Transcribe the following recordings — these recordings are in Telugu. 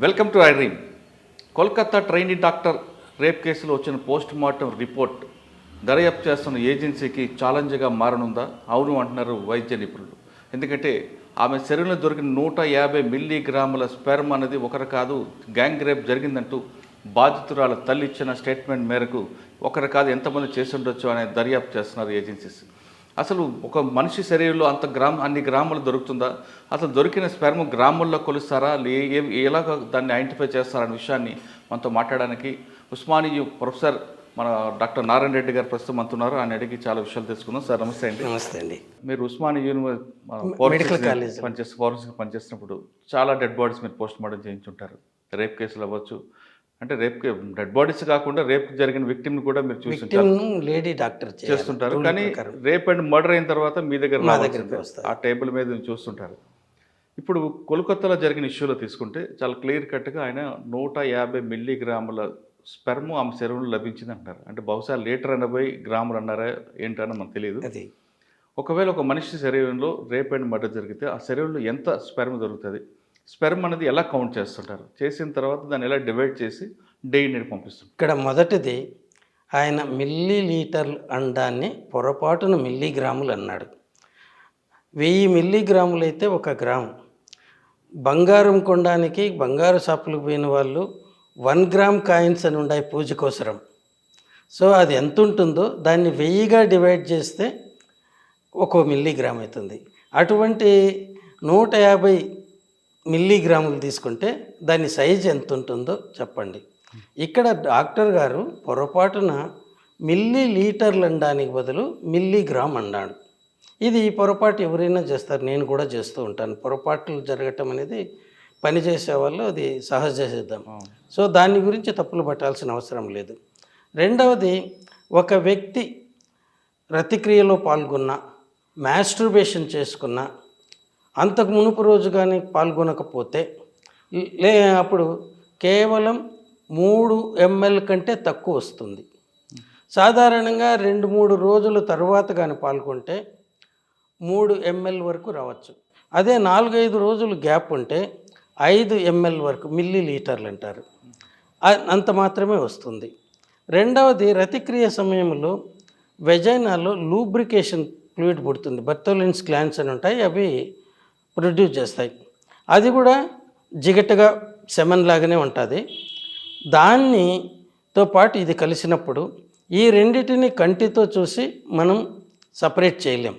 Welcome to I dream. Kolkata trainee doctor rape కేసులో వచ్చిన పోస్ట్ మార్టం రిపోర్ట్ దర్యాప్తు చేస్తున్న ఏజెన్సీకి ఛాలెంజ్గా మారనుందా? అవును అంటున్నారు వైద్య నిపుణులు. ఎందుకంటే ఆమె శరీరంలో దొరికిన 150 మిల్లీగ్రాముల స్పెర్మ్ అనేది ఒకరు కాదు, గ్యాంగ్ రేప్ జరిగిందంటూ బాధితురాల తల్లి ఇచ్చిన స్టేట్మెంట్ మేరకు ఒకరు కాదు ఎంతమంది చేసి ఉండొచ్చు అనే దర్యాప్తు చేస్తున్నారు ఏజెన్సీస్. అసలు ఒక మనిషి శరీరంలో అన్ని గ్రాములు దొరుకుతుందా? అసలు దొరికిన స్పెర్మ్ గ్రాముల్లో కొలుస్తారా? ఎలా దాన్ని ఐడెంటిఫై చేస్తారనే విషయాన్ని మనతో మాట్లాడడానికి ఉస్మానియా ప్రొఫెసర్ మన డాక్టర్ నారాయణ రెడ్డి గారు ప్రస్తుతం అంటున్నారు. ఆయన అడిగి చాలా విషయాలు తెలుసుకుందాం. సార్ నమస్తే అండి. నమస్తే అండి. మీరు ఉస్మానియా ఫోరెన్సిక్ పనిచేసినప్పుడు చాలా డెడ్ బాడీస్ మీరు పోస్ట్ మార్టం చేయించుంటారు. రేప్ కేసులు అవ్వచ్చు, అంటే రేప్ డెడ్ బాడీస్ కాకుండా రేప్ జరిగిన విక్టిమ్ కూడా మీరు చూస్తుంటారు, లేడీ డాక్టర్ చేస్తుంటారు. కానీ రేప్ అండ్ మర్డర్ అయిన తర్వాత మీ దగ్గర ఆ టేబుల్ మీద చూస్తుంటారు. ఇప్పుడు కోల్కతాలో జరిగిన ఇష్యూలో తీసుకుంటే చాలా క్లియర్ కట్గా ఆయన 150 మిల్లీగ్రాముల స్పెర్మ్ ఆమె శరీరంలో లభించింది అంటారు. అంటే బహుశా 1.80 గ్రాములు అన్నారా ఏంటన్నా మనకు తెలియదు. ఒకవేళ ఒక మనిషి శరీరంలో రేప్ అండ్ మర్డర్ జరిగితే ఆ శరీరంలో ఎంత స్పెర్మ్ దొరుకుతుంది? స్పెర్మ్ అనేది ఎలా కౌంట్ చేస్తుంటారు? చేసిన తర్వాత దాన్ని ఎలా డివైడ్ చేసి డైని పంపిస్తుంది? ఇక్కడ మొదటిది, ఆయన మిల్లీ లీటర్లు అండాన్ని పొరపాటున మిల్లీగ్రాములు అన్నాడు. 1000 మిల్లీగ్రాములు అయితే 1 గ్రాము. బంగారం కొనడానికి బంగారు షాపులకు పోయిన వాళ్ళు 1 గ్రామ్ కాయిన్స్ అని ఉన్నాయి పూజ కోసరం. సో అది ఎంత ఉంటుందో దాన్ని 1000గా డివైడ్ చేస్తే 1 మిల్లీగ్రామ్ అవుతుంది. అటువంటి 150 మిల్లీగ్రాములు తీసుకుంటే దాని సైజు ఎంత ఉంటుందో చెప్పండి. ఇక్కడ డాక్టర్ గారు పొరపాటున మిల్లీ లీటర్లు అనడానికి బదులు మిల్లీగ్రామ్ అన్నాడు. ఇది పొరపాటు ఎవరైనా చేస్తారు, నేను కూడా చేస్తూ ఉంటాను. పొరపాట్లు జరగటం అనేది పని చేసే వాళ్ళు అది సహజ సిద్ధం. సో దాని గురించి తప్పులు పట్టాల్సిన అవసరం లేదు. రెండవది, ఒక వ్యక్తి రతిక్రియలో పాల్గొన్న, మాస్టర్బేషన్ చేసుకున్న, అంతకు మునుపు రోజు కానీ పాల్గొనకపోతే అప్పుడు కేవలం 3 ml కంటే తక్కువ వస్తుంది. సాధారణంగా 2-3 రోజుల తర్వాత కానీ పాల్గొంటే 3 ml వరకు రావచ్చు. అదే 4-5 రోజులు గ్యాప్ ఉంటే 5 ml వరకు, మిల్లీ లీటర్లు అంటారు, అంత మాత్రమే వస్తుంది. రెండవది, రతిక్రియ సమయంలో వెజైనాలో లూబ్రికేషన్ ఫ్లూయిడ్ పుడుతుంది. బర్తోలిన్స్ గ్లాండ్స్ అని ఉంటాయి, అవి ప్రొడ్యూస్ చేస్తాయి. అది కూడా జిగటగా సెమన్ లాగానే ఉంటుంది. దానితో పాటు ఇది కలిసినప్పుడు ఈ రెండిటిని కంటితో చూసి మనం సపరేట్ చేయలేం.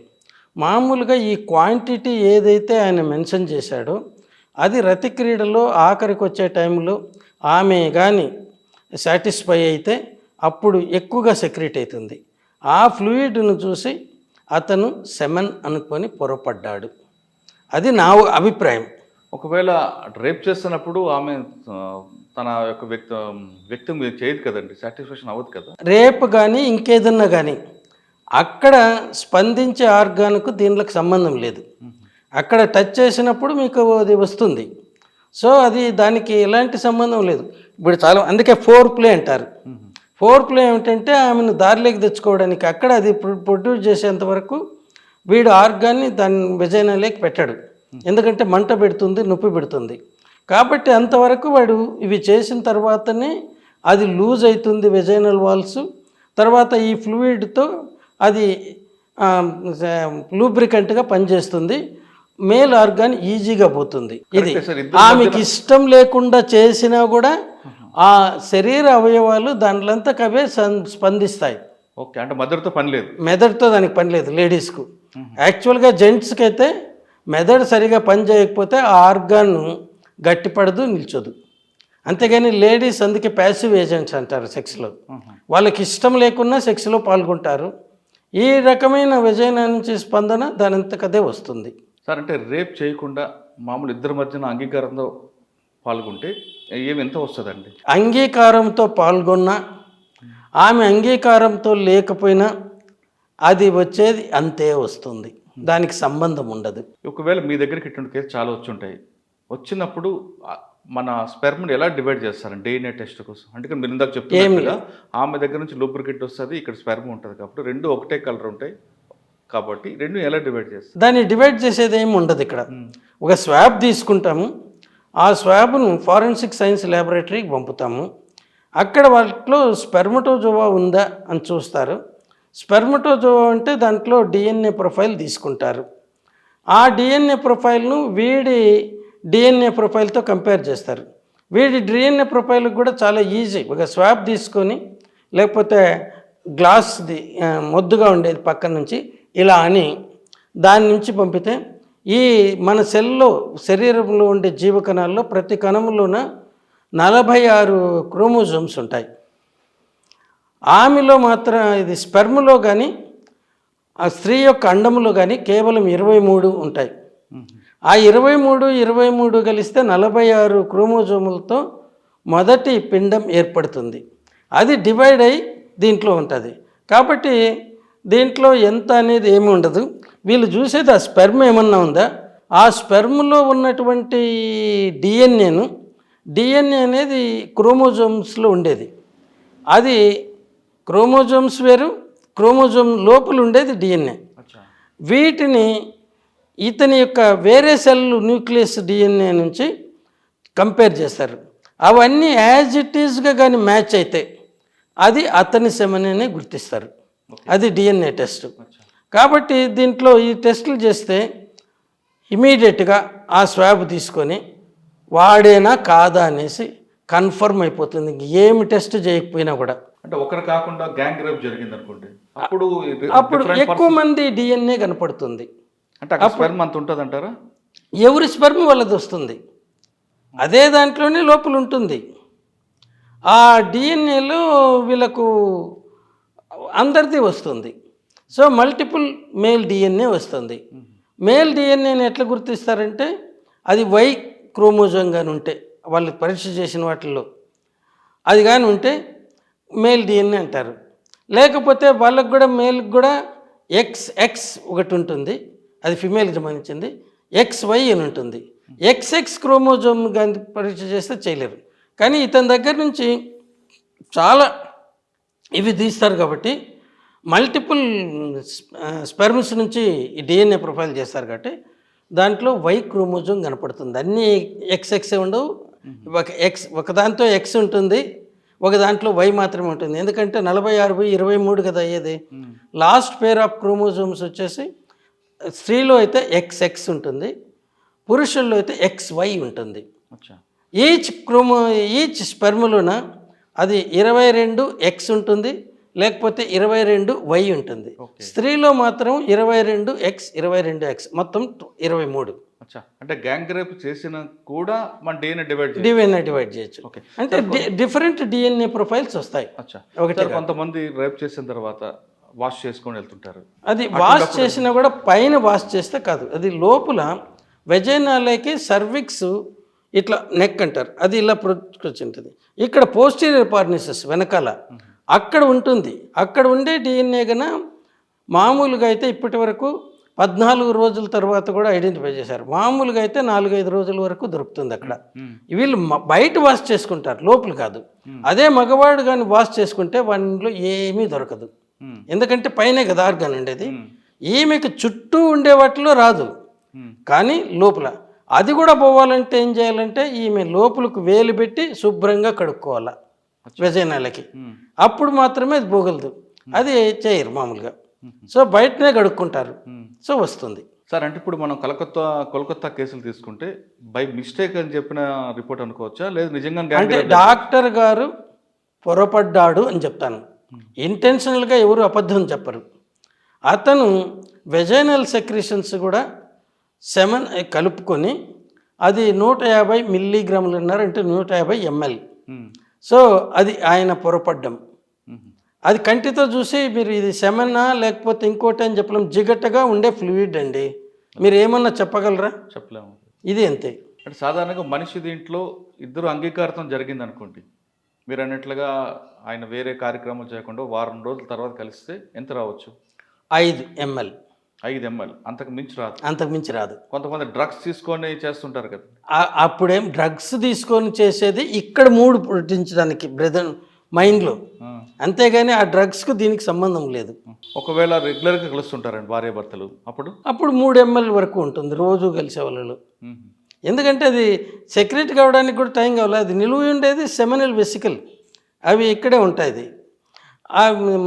మామూలుగా ఈ క్వాంటిటీ ఏదైతే ఆయన మెన్షన్ చేశాడో అది రతిక్రీడలో ఆఖరికి వచ్చే టైంలో ఆమె కానీ సాటిస్ఫై అయితే అప్పుడు ఎక్కువగా సెక్రెట్ అవుతుంది. ఆ ఫ్లూయిడ్ను చూసి అతను సెమన్ అనుకొని పొరపడ్డాడు. అది నా అభిప్రాయం. ఒకవేళ రేప్ చేస్తున్నప్పుడు ఆమె తన యొక్క వ్యక్తి మీద చేయదు కదండి, సాటిస్ఫాక్షన్ అవ్వదు కదా. రేప్ కానీ ఇంకేదన్నా కానీ అక్కడ స్పందించే ఆర్గాన్కు దీనికి సంబంధం లేదు. అక్కడ టచ్ చేసినప్పుడు మీకు అది వస్తుంది. సో అది దానికి ఎలాంటి సంబంధం లేదు. ఇప్పుడు చాలా, అందుకే 4 అంటారు. 4 ఏమిటంటే ఆమెను దారిలోకి తెచ్చుకోవడానికి, అక్కడ అది ప్రొడ్యూస్ చేసేంత వరకు వీడు ఆర్గాన్ని దాని వెజైనాలోకి పెట్టాడు. ఎందుకంటే మంట పెడుతుంది, నొప్పి పెడుతుంది. కాబట్టి అంతవరకు వాడు ఇవి చేసిన తర్వాతనే అది లూజ్ అవుతుంది వెజైనల్ వాల్స్. తర్వాత ఈ ఫ్లూయిడ్తో అది లూబ్రికెంట్గా పనిచేస్తుంది. మేల్ ఆర్గాన్ ఈజీగా పోతుంది. ఇది ఆమెకి ఇష్టం లేకుండా చేసినా కూడా ఆ శరీర అవయవాలు దాంట్లంతకవే స్పందిస్తాయి. ఓకే, అంటే మెదడుతో పని లేదు. మెదడుతో దానికి పని లేదు లేడీస్కు. యాక్చువల్గా జెంట్స్కి అయితే మెదడు సరిగా పని చేయకపోతే ఆ ఆర్గాన్ గట్టిపడదు, నిల్చోదు. అంతేగాని లేడీస్ అందుకే ప్యాసివ్ ఏజెంట్స్ అంటారు సెక్స్లో. వాళ్ళకి ఇష్టం లేకున్నా సెక్స్లో పాల్గొంటారు. ఈ రకమైన వెజైనా నుంచి స్పందన దానంతకదే వస్తుంది. సార్, అంటే రేప్ చేయకుండా మామూలు ఇద్దరి మధ్యన అంగీకారంతో పాల్గొంటే ఎంత వస్తుందండి? అంగీకారంతో పాల్గొన్నా, ఆమె అంగీకారంతో లేకపోయినా అది వచ్చేది అంతే వస్తుంది. దానికి సంబంధం ఉండదు. ఒకవేళ మీ దగ్గరికి ఇటువంటి కేసు చాలా వచ్చుంటాయి. వచ్చినప్పుడు మన స్పెర్మ్ని ఎలా డివైడ్ చేస్తారండి DNA టెస్ట్ కోసం? అంటే మీరు ఇందాక చెప్తున్నారు, ఆమె దగ్గర నుంచి లూబ్రికెంట్ వస్తుంది, ఇక్కడ స్పెర్మ్ ఉంటుంది, కాబట్టి 2 ఒకటే కలర్ ఉంటాయి, కాబట్టి 2 ఎలా డివైడ్ చేస్తారు? దాన్ని డివైడ్ చేసేది ఏమి ఉండదు. ఇక్కడ ఒక స్వాబ్ తీసుకుంటాము, ఆ స్వాబ్ను ఫారెన్సిక్ సైన్స్ ల్యాబొరేటరీకి పంపుతాము. అక్కడ వాటిలో స్పెర్మటోజోవా ఉందా అని చూస్తారు. స్పెర్మటోజోవా అంటే దాంట్లో డిఎన్ఏ ప్రొఫైల్ తీసుకుంటారు. ఆ డిఎన్ఏ ప్రొఫైల్ను వీడి డిఎన్ఏ ప్రొఫైల్తో కంపేర్ చేస్తారు. వీడి డిఎన్ఏ ప్రొఫైల్కి కూడా చాలా ఈజీ. ఒక స్వాబ్ తీసుకొని లేకపోతే గ్లాస్ది మొద్దుగా ఉండేది పక్కన నుంచి ఇలా అని దాని నుంచి పంపితే ఈ మన సెల్లో శరీరంలో ఉండే జీవకణాల్లో ప్రతి కణంలోన 46 క్రోమోజోమ్స్ ఉంటాయి. ఆమెలో మాత్రం ఇది స్పెర్మ్లో కానీ ఆ స్త్రీ యొక్క అండములో కానీ కేవలం 23 ఉంటాయి. ఆ 23 కలిస్తే 46 క్రోమోజోములతో మొదటి పిండం ఏర్పడుతుంది. అది డివైడ్ అయ్యి దీంట్లో ఉంటుంది. కాబట్టి దీంట్లో ఎంత అనేది ఏమి ఉండదు. వీళ్ళు చూసేది ఆ స్పెర్మ్ ఏమన్నా ఉందా, ఆ స్పెర్మ్లో ఉన్నటువంటి డిఎన్ఏ అనేది క్రోమోజోమ్స్లో ఉండేది. అది క్రోమోజోమ్స్ వేరు, క్రోమోజోమ్ లోపల ఉండేది డిఎన్ఏ. వీటిని ఇతని యొక్క వేరే సెల్ న్యూక్లియస్ డిఎన్ఏ నుంచి కంపేర్ చేస్తారు. అవన్నీ యాజ్ ఇట్ ఈజ్గా కానీ మ్యాచ్ అయితే అది అతని సెమనని గుర్తిస్తారు. అది డిఎన్ఏ టెస్ట్. కాబట్టి దీంట్లో ఈ టెస్టులు చేస్తే ఇమీడియట్గా ఆ స్వాబ్ తీసుకొని వాడేనా కాదా అనేసి కన్ఫర్మ్ అయిపోతుంది. ఏమి టెస్ట్ చేయకపోయినా కూడా. అంటే ఒకరు కాకుండా గ్యాంగ్ రేప్ జరిగింది అనుకోండి, అప్పుడు ఎక్కువ మంది డిఎన్ఏ కనపడుతుంది. అంటే అక్కడ స్పెర్మ్ అంత ఉంటుంది అంటారా? ఎవరి స్పెర్మ్ వాళ్ళది వస్తుంది, అదే దాంట్లోనే లోపల ఉంటుంది. ఆ డిఎన్ఏలో వీళ్ళకు అందరిది వస్తుంది. సో మల్టిపుల్ మేల్ డిఎన్ఏ వస్తుంది. మేల్ డిఎన్ఏని ఎట్లా గుర్తిస్తారంటే అది వై క్రోమోజోమ్ కానీ ఉంటే, వాళ్ళు పరీక్ష చేసిన వాటిల్లో అది కానీ ఉంటే మేల్ డిఎన్ఏ అంటారు. లేకపోతే వాళ్ళకు కూడా మేల్కి కూడా ఎక్స్ ఒకటి ఉంటుంది, అది ఫిమేల్కి సంబంధించింది. XY అని ఉంటుంది. XX క్రోమోజోమ్ కానీ పరీక్ష చేస్తే చేయలేరు. కానీ ఇతని దగ్గర నుంచి చాలా ఇవి తీస్తారు కాబట్టి మల్టిపుల్ స్పెర్మ్స్ నుంచి ఈ డిఎన్ఏ ప్రొఫైల్ చేస్తారు కాబట్టి దాంట్లో Y క్రోమోజోమ్ కనపడుతుంది. అన్నీ XX ఉండవు. ఒక దాంట్లో X ఉంటుంది, ఒక దాంట్లో Y మాత్రమే ఉంటుంది. ఎందుకంటే 46/23 కదా అయ్యేది. లాస్ట్ పేర్ ఆఫ్ క్రోమోజోమ్స్ వచ్చేసి స్త్రీలో అయితే XX ఉంటుంది, పురుషుల్లో అయితే XY ఉంటుంది. ఈచ్ స్పెర్మ్లోన అది 22X ఉంటుంది, లేకపోతే 22Y ఉంటుంది. స్త్రీలో మాత్రం 22X 22X మొత్తం 23. అంటే గ్యాంగ్ రేప్ చేసిన కూడా మన డిఎన్ఏ డివైడ్ చేయొచ్చు. అంటే డిఫరెంట్ డిఎన్ఏ ప్రొఫైల్స్ వస్తాయి. ఒకటి కొంతమంది రేప్ చేసిన తర్వాత వాష్ చేసుకొని వెళ్తుంటారు. అది వాష్ చేసినా కూడా పైన వాష్ చేస్తే కాదు, అది లోపల వెజైనాలకి సర్విక్స్ ఇట్లా నెక్ అంటారు, అది ఇలా ప్రొచ్చి ఉంటుంది. ఇక్కడ పోస్టీరియర్ పార్నిసెస్ వెనకాల అక్కడ ఉంటుంది. అక్కడ ఉండే డిఎన్ఏ కన్నా మామూలుగా అయితే ఇప్పటి వరకు 14 రోజుల తర్వాత కూడా ఐడెంటిఫై చేశారు. మామూలుగా అయితే 4-5 రోజుల వరకు దొరుకుతుంది అక్కడ. వీళ్ళు బయట వాష్ చేసుకుంటారు, లోపల కాదు. అదే మగవాడు కానీ వాష్ చేసుకుంటే వాటిలో ఏమీ దొరకదు. ఎందుకంటే పైనే కదా ఆర్గాన్ ఉండేది. ఈమెకు చుట్టూ ఉండే వాటిలో రాదు, కానీ లోపల అది కూడా పోవాలంటే ఏం చేయాలంటే ఈమె లోపలకు వేలు పెట్టి శుభ్రంగా కడుక్కోవాలా వెజైనాలకి, అప్పుడు మాత్రమే అది పోగలదు. అది చేయరు మామూలుగా. సో బయటనే కడుక్కుంటారు, సో వస్తుంది. సార్, అంటే ఇప్పుడు మనం కోల్కతా కేసులు తీసుకుంటే బై మిస్టేక్ అని చెప్పిన రిపోర్ట్ అనుకోవచ్చా, లేదు నిజంగా అంటే డాక్టర్ గారు పొరపడ్డాడు అని చెప్తాను. ఇంటెన్షనల్గా ఎవరు అబద్ధం చెప్పరు. అతను వెజైనల్ సెక్రీషన్స్ కూడా సెమన్ కలుపుకొని అది 150 మిల్లీగ్రాములు అన్నారు, అంటే 150 ml. సో అది ఆయన పొరపడ్డం. అది కంటితో చూసి మీరు ఇది సెమన్నా లేకపోతే ఇంకోటి అని చెప్పలేం. జిగట్టగా ఉండే ఫ్లూయిడ్ అండి, మీరు ఏమన్నా చెప్పగలరా? చెప్పలేము. ఇది అంతే. అంటే సాధారణంగా మనిషి దీంట్లో ఇద్దరు అంగీకారం జరిగింది అనుకోండి, మీరు అన్నట్లుగా ఆయన వేరే కార్యక్రమాలు చేయకుండా వారం రోజుల తర్వాత కలిస్తే ఎంత రావచ్చు? 5 ml. 5 ml, అంతకు మించి రాదు. అంతకు మించి రాదు. కొంతమంది డ్రగ్స్ తీసుకొని చేస్తుంటారు కదా. అప్పుడేం డ్రగ్స్ తీసుకొని చేసేది ఇక్కడ మూడు పుట్టించడానికి బ్రెదర్ మైండ్లో, అంతేగాని ఆ డ్రగ్స్కు దీనికి సంబంధం లేదు. ఒకవేళ రెగ్యులర్గా కలుస్తుంటారండి భార్యాభర్తలు, అప్పుడు 3 ml వరకు ఉంటుంది రోజు కలిసే వాళ్ళు. ఎందుకంటే అది సెక్రెట్ కావడానికి కూడా టైం కావాలి. అది నిలువ ఉండేది సెమినల్ వెసికల్, అవి ఇక్కడే ఉంటాయి.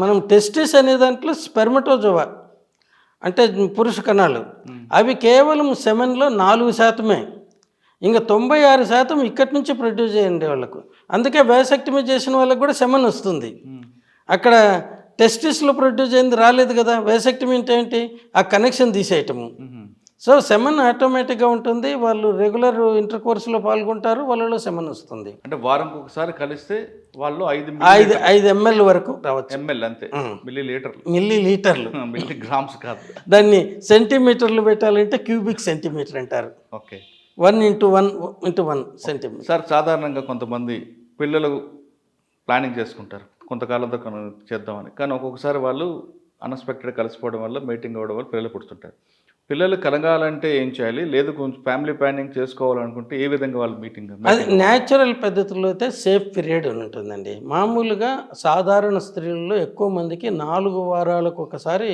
మనం టెస్టిస్ అనే దాంట్లో స్పెర్మటోజోవా అంటే పురుష కణాలు, అవి కేవలం సెమెన్లో 4%. ఇంకా 96% ఇక్కడి నుంచి ప్రొడ్యూస్ చేయండి వాళ్ళకు. అందుకే వ్యాసెక్టమీ చేసిన వాళ్ళకు కూడా సెమెన్ వస్తుంది. అక్కడ టెస్టిస్లో ప్రొడ్యూస్ అయింది రాలేదు కదా. వ్యాసెక్టమీ అంటే ఏంటి, ఆ కనెక్షన్ తీసేయటము. సో సెమెన్ ఆటోమేటిక్గా ఉంటుంది. వాళ్ళు రెగ్యులర్ ఇంటర్ కోర్సులో పాల్గొంటారు, వాళ్ళలో సెమెన్ వస్తుంది. అంటే వారంకి ఒకసారి కలిస్తే వాళ్ళు 5 ml వరకు రావచ్చు. ml అంతే, మిల్లీ లీటర్లు మిల్లీగ్రామ్స్ కాదు. దాన్ని సెంటీమీటర్లు పెట్టాలంటే క్యూబిక్ సెంటీమీటర్ అంటారు. Okay, 1 × 1 centimetre. సార్ సాధారణంగా కొంతమంది పిల్లలు ప్లానింగ్ చేసుకుంటారు కొంతకాలంతో చేద్దామని, కానీ ఒక్కొక్కసారి వాళ్ళు అన్ఎక్స్పెక్టెడ్ కలిసిపోవడం వల్ల, మీటింగ్ అవ్వడం వల్ల పిల్లలు పుడుతుంటారు. పిల్లలు కలగాలంటే ఏం చేయాలి, లేదు కొంచెం ఫ్యామిలీ ప్లానింగ్ చేసుకోవాలనుకుంటే ఏ విధంగా వాళ్ళు మీటింగ్? అది న్యాచురల్ పద్ధతిలో అయితే సేఫ్ పీరియడ్ అని ఉంటుందండి. మామూలుగా సాధారణ స్త్రీల్లో ఎక్కువ మందికి 4 వారాలకు ఒకసారి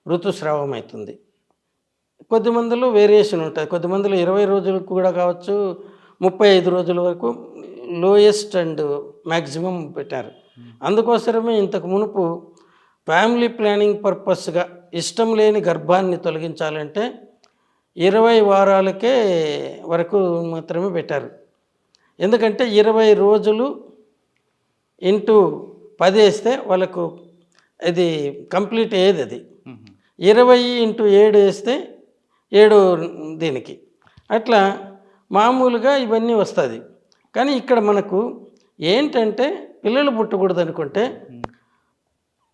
ఋతుస్రావం అవుతుంది. కొద్దిమందిలో వేరియేషన్ ఉంటుంది. కొద్దిమందిలో 20 రోజులకు కూడా కావచ్చు, 35 రోజుల వరకు లోయెస్ట్ అండ్ మ్యాక్సిమం పెట్టారు. అందుకోసమే ఇంతకు మునుపు ఫ్యామిలీ ప్లానింగ్ పర్పస్గా ఇష్టం లేని గర్భాన్ని తొలగించాలంటే 20 వారాలకే వరకు మాత్రమే పెట్టారు. ఎందుకంటే 20 రోజులు ఇంటూ 10 వేస్తే వాళ్ళకు అది కంప్లీట్ ఏది, అది 20 × 7 వేస్తే 7 దీనికి అట్లా మామూలుగా ఇవన్నీ వస్తుంది. కానీ ఇక్కడ మనకు ఏంటంటే పిల్లలు పుట్టకూడదు అనుకుంటే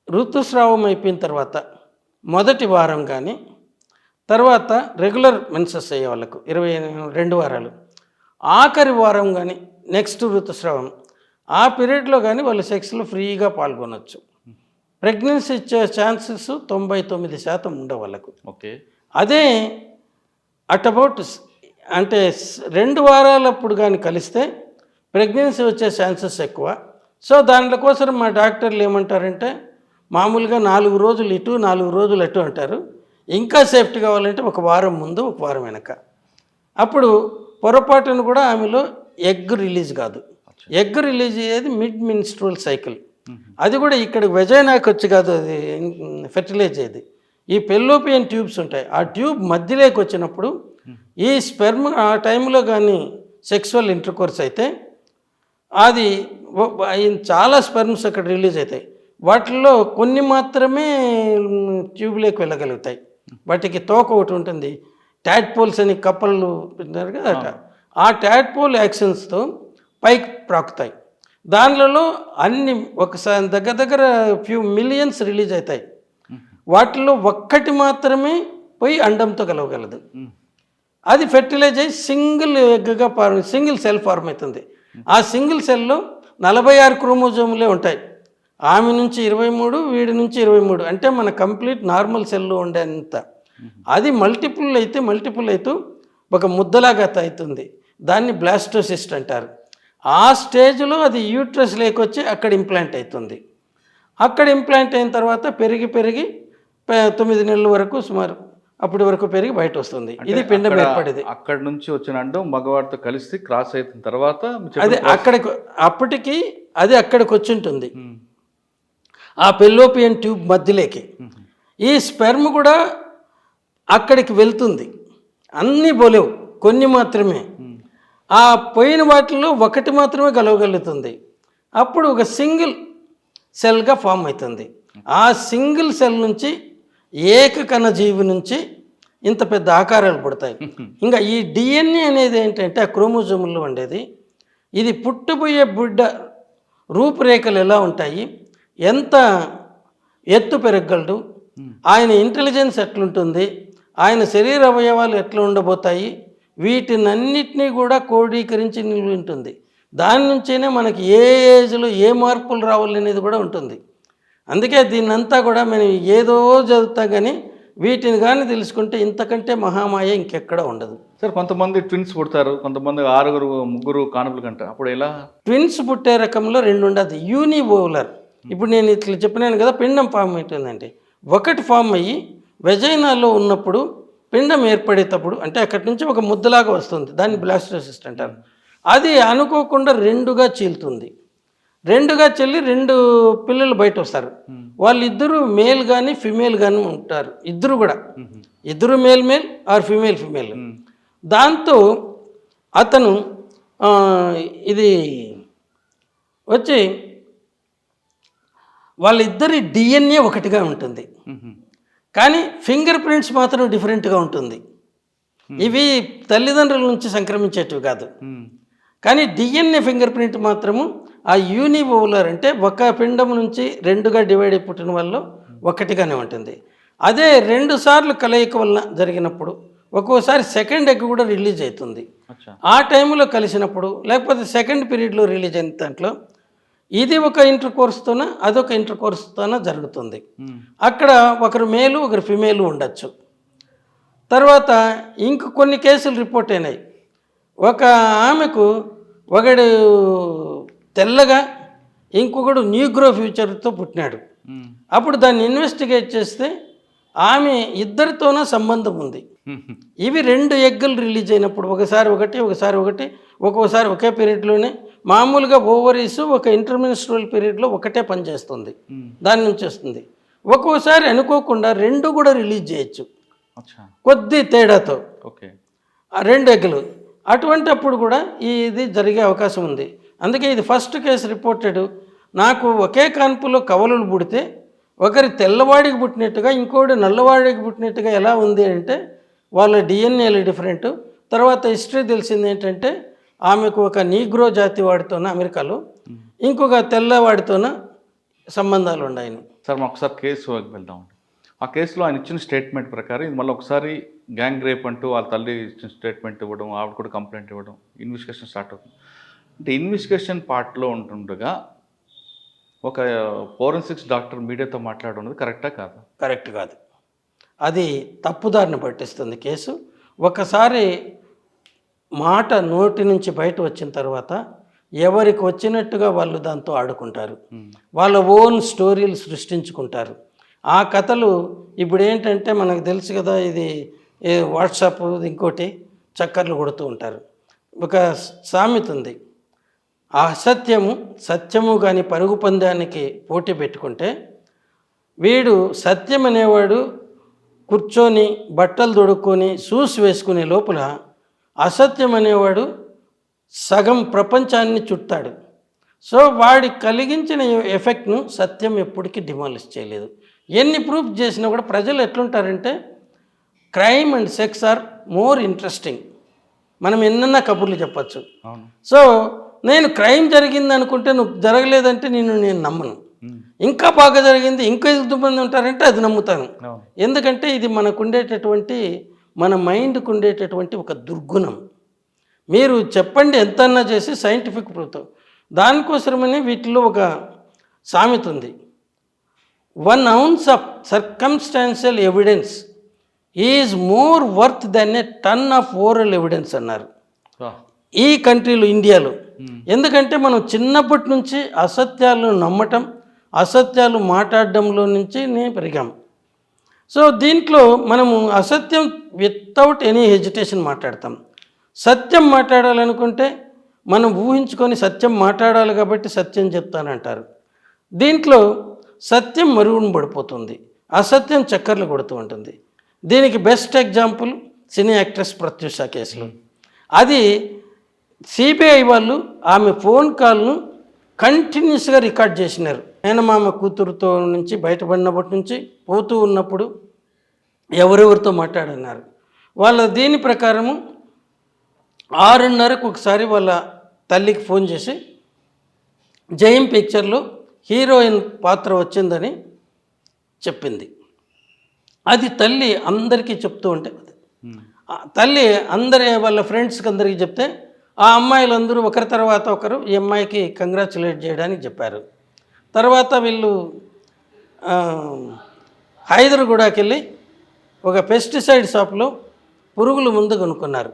ఋతుస్రావం అయిపోయిన తర్వాత మొదటి వారం కానీ, తర్వాత రెగ్యులర్ మెన్సెస్ అయ్యే వాళ్ళకు 22 వారాలు, ఆఖరి వారం కానీ, నెక్స్ట్ ఋతుస్రావం, ఆ పీరియడ్లో కానీ వాళ్ళు సెక్స్లో ఫ్రీగా పాల్గొనవచ్చు. ప్రెగ్నెన్సీ ఇచ్చే ఛాన్సెస్ 99% ఉండవు వాళ్ళకు. ఓకే, అదే అటబౌట్ అంటే 2 వారాలప్పుడు కానీ కలిస్తే ప్రెగ్నెన్సీ వచ్చే ఛాన్సెస్ ఎక్కువ. సో దాంట్లో కోసం మా డాక్టర్లు ఏమంటారంటే మామూలుగా 4 రోజులు ఇటు 4 రోజులు అటు అంటారు. ఇంకా సేఫ్టీ కావాలంటే 1 వారం ముందు 1 వారం వెనక. అప్పుడు పొరపాటును కూడా ఆమెలో ఎగ్ రిలీజ్ కాదు. ఎగ్ రిలీజ్ అయ్యేది మిడ్ మిన్స్ట్రువల్ సైకిల్. అది కూడా ఇక్కడ వెజైనాకి వచ్చి కాదు, అది ఫెర్టిలైజ్ అయ్యేది. ఈ పెల్లోపియన్ ట్యూబ్స్ ఉంటాయి, ఆ ట్యూబ్ మధ్యలోకి వచ్చినప్పుడు ఈ స్పెర్మ్ ఆ టైంలో కానీ సెక్సువల్ ఇంటర్కోర్స్ అయితే అది చాలా స్పెర్మ్స్ అక్కడ రిలీజ్ అవుతాయి. వాటిల్లో కొన్ని మాత్రమే ట్యూబ్లోకి వెళ్ళగలుగుతాయి. వాటికి తోక ఒకటి ఉంటుంది, ట్యాడ్పోల్స్ అని కప్పలు పెట్టినారు కదా అట. ఆ ట్యాడ్పోల్ యాక్షన్స్తో పైకి ప్రాకుతాయి. దానిలో అన్ని ఒకసారి దగ్గర ఫ్యూ మిలియన్స్ రిలీజ్ అవుతాయి. వాటిలో ఒక్కటి మాత్రమే పోయి అండంతో కలవగలదు. అది ఫెర్టిలైజ్ అయ్యి సింగిల్ ఎగ్గా సింగిల్ సెల్ ఫార్మ్ అవుతుంది. ఆ సింగిల్ సెల్లో 46 క్రోమోజోములే ఉంటాయి. ఆమె నుంచి 23, వీడి నుంచి 23, అంటే మన కంప్లీట్ నార్మల్ సెల్లో ఉండేంత. అది మల్టిపుల్ అయితే ఒక ముద్దలాగా అవుతుంది. దాన్ని బ్లాస్టోసిస్ట్ అంటారు. ఆ స్టేజ్లో అది యూట్రస్ లేకొచ్చి అక్కడ ఇంప్లాంట్ అవుతుంది. అక్కడ ఇంప్లాంట్ అయిన తర్వాత పెరిగి 9 నెలల వరకు సుమారు అప్పటి వరకు పెరిగి బయట వస్తుంది. ఇది పిండం ఏర్పడేది. అక్కడి నుంచి వచ్చిన అండం మగవాడితో కలిసి క్రాస్ అయిన తర్వాత అది అప్పటికి అది అక్కడికి వచ్చి ఉంటుంది, ఆ పెల్లోపియన్ ట్యూబ్ మధ్యలోకి. ఈ స్పెర్మ్ కూడా అక్కడికి వెళ్తుంది. అన్నీ పోలేవు, కొన్ని మాత్రమే. ఆ పోయిన వాటిల్లో ఒకటి మాత్రమే కలవగలుగుతుంది. అప్పుడు ఒక సింగిల్ సెల్గా ఫామ్ అవుతుంది. ఆ సింగిల్ సెల్ నుంచి ఏకకణ జీవి నుంచి ఇంత పెద్ద ఆకారాలు పుడతాయి. ఇంకా ఈ డిఎన్ఏ అనేది ఏంటంటే ఆ క్రోమోజోముల్లో ఉండేది. ఇది పుట్టబోయే బిడ్డ రూపురేఖలు ఎలా ఉంటాయి, ఎంత ఎత్తు పెరగలడు, ఆయన ఇంటెలిజెన్స్ ఎట్లుంటుంది, ఆయన శరీర అవయవాలు ఎట్లా ఉండబోతాయి, వీటినన్నిటినీ కూడా క్రోడీకరించి నిలిపి ఉంటుంది. దాని నుంచేనే మనకి ఏ ఏజ్లో ఏ మార్పులు రావాలనేది కూడా ఉంటుంది. అందుకే దీన్నంతా కూడా మనం ఏదో చదువుతా కానీ వీటిని కానీ తెలుసుకుంటే ఇంతకంటే మహామాయ ఇంకెక్కడ ఉండదు. సార్ కొంతమంది ట్విన్స్ పుడతారు, కొంతమంది 6 3 కానుపులు కంటారు. అప్పుడు ఎలా? ట్విన్స్ పుట్టే రకంలో 2 ఉండదు. యూనివోలర్, ఇప్పుడు నేను ఇట్లా చెప్పినాను కదా, పిండం ఫామ్ అవుతుందండి. ఒకటి ఫామ్ అయ్యి వెజైనాలో ఉన్నప్పుడు పిండం ఏర్పడేటప్పుడు అంటే అక్కడి నుంచి ఒక ముద్దలాగా వస్తుంది, దాన్ని బ్లాస్టోసిస్ట్ అంటారు. అది అనుకోకుండా రెండుగా చీలుతుంది. రెండుగా చెల్లి 2 పిల్లలు బయట వస్తారు. వాళ్ళిద్దరూ మేల్ కానీ ఫిమేల్ కానీ ఉంటారు, ఇద్దరు కూడా, ఇద్దరు మేల్ ఆర్ ఫిమేల్. దాంతో అతను ఇది వచ్చి వాళ్ళిద్దరి డిఎన్ఏ ఒకటిగా ఉంటుంది, కానీ ఫింగర్ ప్రింట్స్ మాత్రం డిఫరెంట్గా ఉంటుంది. ఇవి తల్లిదండ్రుల నుంచి సంక్రమించేటివి కాదు, కానీ డిఎన్ఏ ఫింగర్ ప్రింట్ మాత్రము ఆ యూనివోలర్ అంటే ఒక పిండం నుంచి 2గా డివైడ్ అయి పుట్టిన వల్ల ఒకటిగానే ఉంటుంది. అదే 2 సార్లు కలయిక వలన జరిగినప్పుడు ఒక్కోసారి సెకండ్ ఎగ్ కూడా రిలీజ్ అవుతుంది. ఆ టైంలో కలిసినప్పుడు లేకపోతే సెకండ్ పీరియడ్లో రిలీజ్ అయిన దాంట్లో ఇది ఒక ఇంటర్ కోర్స్తోన అదొక ఇంటర్ కోర్స్తోన జరుగుతుంది. అక్కడ ఒకరు మేలు ఒకరు ఫిమేలు ఉండొచ్చు. తర్వాత ఇంక కొన్ని కేసులు రిపోర్ట్ అయినాయి. ఒక ఆమెకు ఒకడు తెల్లగా ఇంకొకడు న్యూగ్రో ఫ్యూచర్తో పుట్టినాడు. అప్పుడు దాన్ని ఇన్వెస్టిగేట్ చేస్తే ఆమె ఇద్దరితోన సంబంధం ఉంది. ఇవి 2 ఎగ్గులు రిలీజ్ అయినప్పుడు ఒకసారి ఒకటి ఒక్కోసారి ఒకే పీరియడ్లోనే, మామూలుగా ఓవరీస్ ఒక ఇంటర్మినిస్ట్రల్ పీరియడ్లో ఒకటే పనిచేస్తుంది, దాని నుంచి వస్తుంది. ఒక్కోసారి అనుకోకుండా 2 కూడా రిలీజ్ చేయొచ్చు కొద్ది తేడాతో, 2 ఎగ్గులు. అటువంటప్పుడు కూడా ఇది జరిగే అవకాశం ఉంది. అందుకే ఇది ఫస్ట్ కేసు రిపోర్టెడ్. నాకు ఒకే కాన్పులో కవలలు పుడితే ఒకరి తెల్లవాడికి పుట్టినట్టుగా ఇంకోటి నల్లవాడికి పుట్టినట్టుగా ఎలా ఉంది అంటే వాళ్ళ డిఎన్ఏలు డిఫరెంట్. తర్వాత హిస్టరీ తెలిసింది ఏంటంటే ఆమెకు ఒక నీగ్రో జాతి వాడితోన అమెరికాలో ఇంకొక తెల్లవాడితోన సంబంధాలు ఉన్నాయని. సార్ మనం ఒకసారి కేసు వెళ్దాం. ఆ కేసులో ఆయన ఇచ్చిన స్టేట్మెంట్ ప్రకారం ఇది మళ్ళీ ఒకసారి గ్యాంగ్ రేప్ అంటూ వాళ్ళ తల్లి ఇచ్చిన స్టేట్మెంట్ ఇవ్వడం, ఆవిడ కూడా కంప్లైంట్ ఇవ్వడం, ఇన్వెస్టిగేషన్ స్టార్ట్ అవుతుంది. అంటే ఇన్వెస్టిగేషన్ పార్ట్లో ఉంటుండగా ఒక ఫోరెన్సిక్స్ డాక్టర్ మీడియాతో మాట్లాడున్నది కరెక్టా కాదా? కరెక్ట్ కాదు, అది తప్పుదారిని పట్టిస్తుంది కేసు. ఒకసారి మాట నోటి నుంచి బయట వచ్చిన తర్వాత ఎవరికి వచ్చినట్టుగా వాళ్ళు దాంతో ఆడుకుంటారు, వాళ్ళ ఓన్ స్టోరీలు సృష్టించుకుంటారు. ఆ కథలు ఇప్పుడు ఏంటంటే మనకు తెలుసు కదా, ఇది వాట్సాప్ ఇంకోటి చక్కర్లు కొడుతూ ఉంటారు. ఒక సామెత ఉంది, అసత్యము సత్యము కానీ పరుగు పందానికి పోటీ పెట్టుకుంటే వీడు సత్యం అనేవాడు కూర్చొని బట్టలు తొడుక్కొని షూస్ వేసుకునే లోపల అసత్యం అనేవాడు సగం ప్రపంచాన్ని చుట్టాడు. సో వాడి కలిగించిన ఎఫెక్ట్ను సత్యం ఎప్పటికీ డిమాలిష్ చేయలేదు. ఎన్ని ప్రూఫ్ చేసినా కూడా ప్రజలు ఎట్లుంటారంటే crime and sex are more interesting, మనం ఎన్నన్నా కబుర్లు చెప్పచ్చు. సో నేను క్రైమ్ జరిగింది అనుకుంటే నువ్వు జరగలేదంటే నేను నమ్మను. ఇంకా బాగా జరిగింది ఇంకా ఎంతమంది ఉంటారంటే అది నమ్ముతాను. ఎందుకంటే ఇది మనకు ఉండేటటువంటి మన మైండ్కు ఉండేటటువంటి ఒక దుర్గుణం. మీరు చెప్పండి ఎంతన్నా చేసి సైంటిఫిక్ ప్రూఫ్తో, దానికోసమని వీటిలో ఒక సామెత ఉంది, 1 ounce of circumstantial evidence is more worth than a ton of oral evidence అన్నారు ఈ కంట్రీలో, ఇండియాలో. ఎందుకంటే మనం చిన్నప్పటి నుంచి అసత్యాలను నమ్మటం, అసత్యాలు మాట్లాడడంలో నుంచి పెరిగాం. సో దీంట్లో మనము అసత్యం వితౌట్ ఎనీ హెజిటేషన్ మాట్లాడతాం. సత్యం మాట్లాడాలనుకుంటే మనం ఊహించుకొని సత్యం మాట్లాడాలి కాబట్టి సత్యం చెప్తానంటారు. దీంట్లో సత్యం మరుగున పడిపోతుంది, అసత్యం చక్కర్లు కొడుతూ ఉంటుంది. దీనికి బెస్ట్ ఎగ్జాంపుల్ సినీ యాక్ట్రెస్ ప్రత్యూష కేసులో. అది సిబిఐ వాళ్ళు ఆమె ఫోన్ కాల్ను కంటిన్యూస్గా రికార్డ్ చేసినారు. మేనమామ కూతురుతో నుంచి బయటపడినప్పటి నుంచి పోతూ ఉన్నప్పుడు ఎవరెవరితో మాట్లాడన్నారు. వాళ్ళ దీని ప్రకారము 6:30కు ఒకసారి వాళ్ళ తల్లికి ఫోన్ చేసి జయం పిక్చర్లో హీరోయిన్ పాత్ర వచ్చిందని చెప్పింది. అది తల్లి అందరికీ చెప్తూ ఉంటే తల్లి వాళ్ళ ఫ్రెండ్స్కి అందరికీ చెప్తే ఆ అమ్మాయిలందరూ ఒకరి తర్వాత ఒకరు ఈ అమ్మాయికి కంగ్రాచులేట్ చేయడానికి చెప్పారు. తర్వాత వీళ్ళు హైదరాబాద్కి వెళ్ళి ఒక పెస్టిసైడ్ షాప్లో పురుగుల మందు కొనుక్కున్నారు.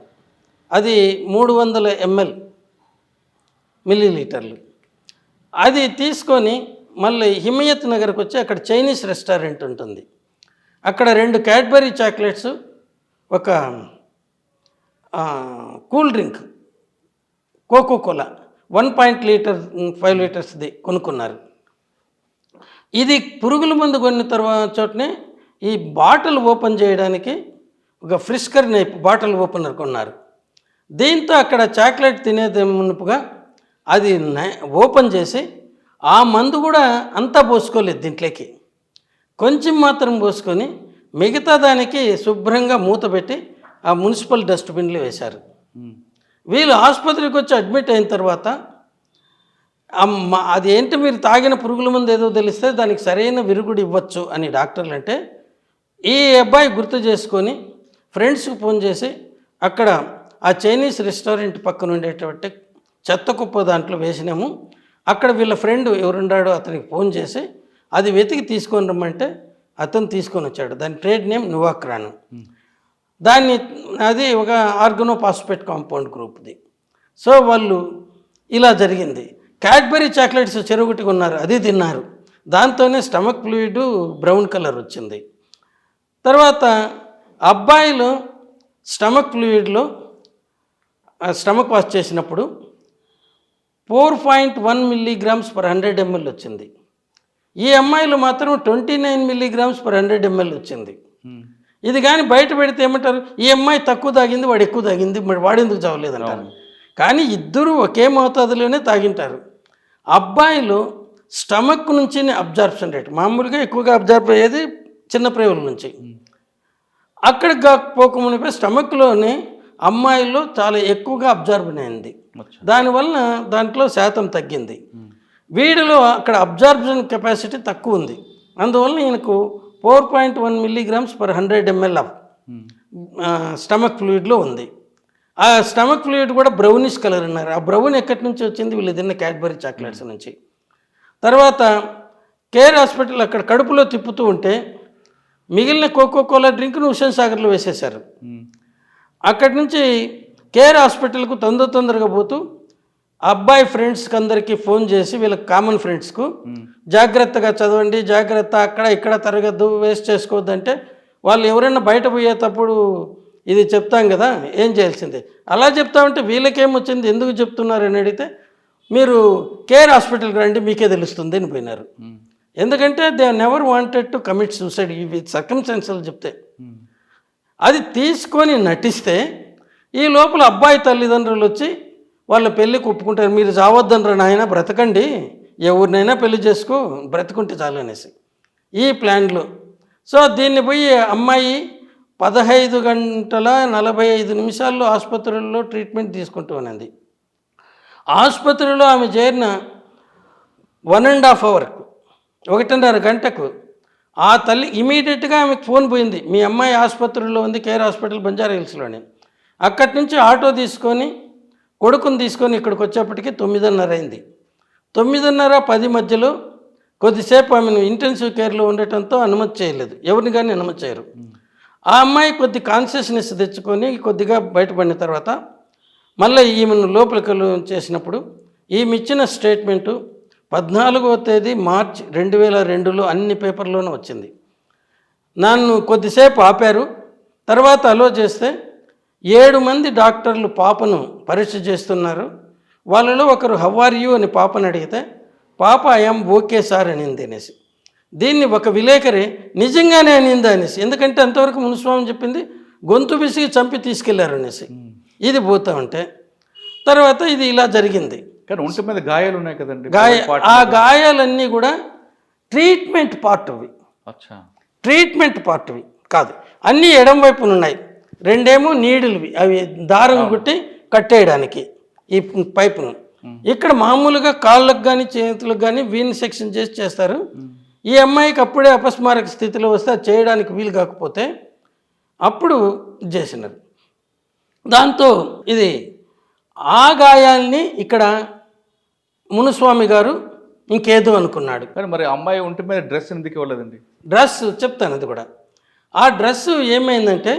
అది 300 ml మిల్లీలీటర్లు. అది తీసుకొని మళ్ళీ హిమయత్ నగర్కి వచ్చి అక్కడ చైనీస్ రెస్టారెంట్ ఉంటుంది. అక్కడ 2 క్యాడ్బరీ చాక్లెట్స్, ఒక కూల్ డ్రింక్ కోకోకోలా 1 లీటర్ 5 లీటర్స్ది కొనుక్కున్నారు. ఇది పురుగుల మందు కొన్న తర్వాత చోటనే ఈ బాటిల్ ఓపెన్ చేయడానికి ఒక ఫ్రిస్కర్ నైప్ బాటిల్ ఓపెనర్ కొన్నారు. దీంతో అక్కడ చాక్లెట్ తినేది మునుపుగా అది ఓపెన్ చేసి ఆ మందు కూడా అంతా పోసుకోలేదు, దీంట్లోకి కొంచెం మాత్రం పోసుకొని మిగతా దానికి శుభ్రంగా మూత పెట్టి ఆ మున్సిపల్ డస్ట్బిన్లో వేశారు. వీళ్ళు ఆసుపత్రికి వచ్చి అడ్మిట్ అయిన తర్వాత అది ఏంటి మీరు తాగిన పురుగుల మందు ఏదో తెలిస్తే దానికి సరైన విరుగుడు ఇవ్వచ్చు అని డాక్టర్లు అంటే, ఈ అబ్బాయి గుర్తు చేసుకొని ఫ్రెండ్స్కి ఫోన్ చేసి అక్కడ ఆ చైనీస్ రెస్టారెంట్ పక్కన ఉండేటువంటి చెత్త కుప్ప దాంట్లో వేసినాము, అక్కడ వీళ్ళ ఫ్రెండ్ ఎవరున్నాడో అతనికి ఫోన్ చేసి అది వెతికి తీసుకొని రమ్మంటే అతను తీసుకొని వచ్చాడు. దాని ట్రేడ్ నేమ్ నువాక్రాన్. దాన్ని అది ఒక ఆర్గనోపాస్పేట్ కాంపౌండ్ గ్రూప్ది. సో వాళ్ళు ఇలా జరిగింది. క్యాడ్బరీ చాక్లెట్స్ చెరువుటి కొన్నారు, అది తిన్నారు. దాంతోనే స్టమక్ ఫ్లూయిడ్ బ్రౌన్ కలర్ వచ్చింది. తర్వాత అబ్బాయిలు స్టమక్ ఫ్లూయిడ్లో స్టమక్ వాష్ చేసినప్పుడు 4.1 mg/100 ml వచ్చింది. ఈ అమ్మాయిలు మాత్రం 29 mg/100 ml వచ్చింది. ఇది కానీ బయట పెడితే ఏమంటారు, ఈ అమ్మాయి తక్కువ తాగింది, వాడు ఎక్కువ తాగింది, మరి వాడెందుకు చావలేదంటారు. కానీ ఇద్దరు ఒకే మోతాదులోనే తాగింటారు. అబ్బాయిలు స్టమక్ నుంచి అబ్జార్ప్షన్ రేట్ మామూలుగా ఎక్కువగా అబ్జార్బ్ అయ్యేది చిన్న ప్రేవుల నుంచి, అక్కడికి కాకపోకమునిపై స్టమక్లోని అమ్మాయిల్లో చాలా ఎక్కువగా అబ్జార్బన్ అయింది. దానివల్ల దాంట్లో శాతం తగ్గింది. వీడిలో అక్కడ అబ్జార్ప్షన్ కెపాసిటీ తక్కువ ఉంది. అందువల్ల ఈయనకు 4.1 mg/100 ml ఆఫ్ స్టమక్ ఫ్లూయిడ్లో ఉంది. ఆ స్టమక్ ఫ్లూయిడ్ కూడా బ్రౌనిష్ కలర్ ఉన్నారు. ఆ బ్రౌన్ ఎక్కడి నుంచి వచ్చింది, వీళ్ళు తిన్న క్యాడ్బరీ చాక్లెట్స్ నుంచి. తర్వాత కేర్ హాస్పిటల్ అక్కడ కడుపులో తిప్పుతూ ఉంటే మిగిలిన కోకోకోలా డ్రింక్ను హుస్సేన్ సాగర్లో వేసేశారు. అక్కడి నుంచి కేర్ హాస్పిటల్కు తొందరగా పోతూ అబ్బాయి ఫ్రెండ్స్కి అందరికీ ఫోన్ చేసి వీళ్ళకి కామన్ ఫ్రెండ్స్కు జాగ్రత్తగా చదవండి, జాగ్రత్త, అక్కడ ఇక్కడ తరగద్దు, వేస్ట్ చేసుకోవద్దు అంటే వాళ్ళు ఎవరైనా బయట పోయేటప్పుడు ఇది చెప్తాం కదా, ఏం చేయాల్సిందే అలా చెప్తామంటే వీళ్ళకేమొచ్చింది, ఎందుకు చెప్తున్నారని అడిగితే మీరు కేర్ హాస్పిటల్కి రండి మీకే తెలుస్తుంది అని పోయినారు. ఎందుకంటే they never wanted to commit suicide. ఇవి సర్కమ్స్టాన్సెస్ చెప్తే అది తీసుకొని నటిస్తే ఈ లోపల అబ్బాయి తల్లిదండ్రులు వచ్చి వాళ్ళ పెళ్ళికి ఒప్పుకుంటారు. మీరు చావద్దనరా నాయన, బ్రతకండి, ఎవరినైనా పెళ్లి చేసుకో, బ్రతుకుంటే చాలు అనేసి ఈ ప్లాన్లో. సో దీన్ని పోయి అమ్మాయి 15 గంటల 45 నిమిషాల్లో ఆసుపత్రుల్లో ట్రీట్మెంట్ తీసుకుంటూ ఉన్నది. ఆసుపత్రిలో ఆమె చేరిన 1.5 అవర్కు 1.5 గంటకు ఆ తల్లి ఇమీడియట్గా ఆమెకు ఫోన్ పోయింది, మీ అమ్మాయి ఆసుపత్రిలో ఉంది, కేర్ హాస్పిటల్ బంజారా హిల్స్లోని. అక్కడి నుంచి ఆటో తీసుకొని కొడుకుని తీసుకొని ఇక్కడికి వచ్చేప్పటికి 9:30 అయింది. 9:30-10 మధ్యలో కొద్దిసేపు ఆమెను ఇంటెన్సివ్ కేర్లో ఉండటంతో అనుమతి చేయలేదు, ఎవరిని కానీ అనుమతి చేయరు. ఆ అమ్మాయి కొద్ది కాన్షియస్నెస్ తెచ్చుకొని కొద్దిగా బయటపడిన తర్వాత మళ్ళీ ఈమెను లోపలికి చేసినప్పుడు ఈమె ఇచ్చిన స్టేట్మెంటు 14వ తేదీ మార్చి 2002లో అన్ని పేపర్లోనూ వచ్చింది. నన్ను కొద్దిసేపు ఆపారు, తర్వాత అలో చేస్తే 7 మంది డాక్టర్లు పాపను పరీక్ష చేస్తున్నారు. వాళ్ళలో ఒకరు హౌ ఆర్ యూ అని పాపను అడిగితే పాప ఐఎమ్ ఓకే సార్ అనింది అనేసి. దీన్ని ఒక విలేకరి నిజంగానే అనిందా అనేసి, ఎందుకంటే అంతవరకు మునుస్వామి చెప్పింది గొంతు విసిగి చంపి తీసుకెళ్లారు అనేసి. ఇది పోతా ఉంటే తర్వాత ఇది ఇలా జరిగింది. కానీ ఒంటి మీద గాయాలు ఉన్నాయి కదండి, ఆ గాయాలన్నీ కూడా ట్రీట్మెంట్ పార్ట్వి, ట్రీట్మెంట్ పార్ట్వి కాదు, అన్నీ ఎడం వైపున ఉన్నాయి. 2 నీడిల్వి, అవి దారం కుట్టి కట్టేయడానికి ఈ పైపును. ఇక్కడ మామూలుగా కాళ్ళకు కానీ చేతులకు కానీ వీన్ సెక్షన్ చేసి చేస్తారు. ఈ అమ్మాయికి అప్పుడే అపస్మారక స్థితిలో వస్తే అది చేయడానికి వీలు కాకపోతే అప్పుడు చేసినారు. దాంతో ఇది ఆ గాయాల్ని ఇక్కడ మునుస్వామి గారు ఇంకేదో అనుకున్నాడు. కానీ మరి అమ్మాయి ఒంటి మీద డ్రెస్ ఎందుకు ఇవ్వలేదండి? డ్రెస్ చెప్తాను అది కూడా. ఆ డ్రెస్సు ఏమైందంటే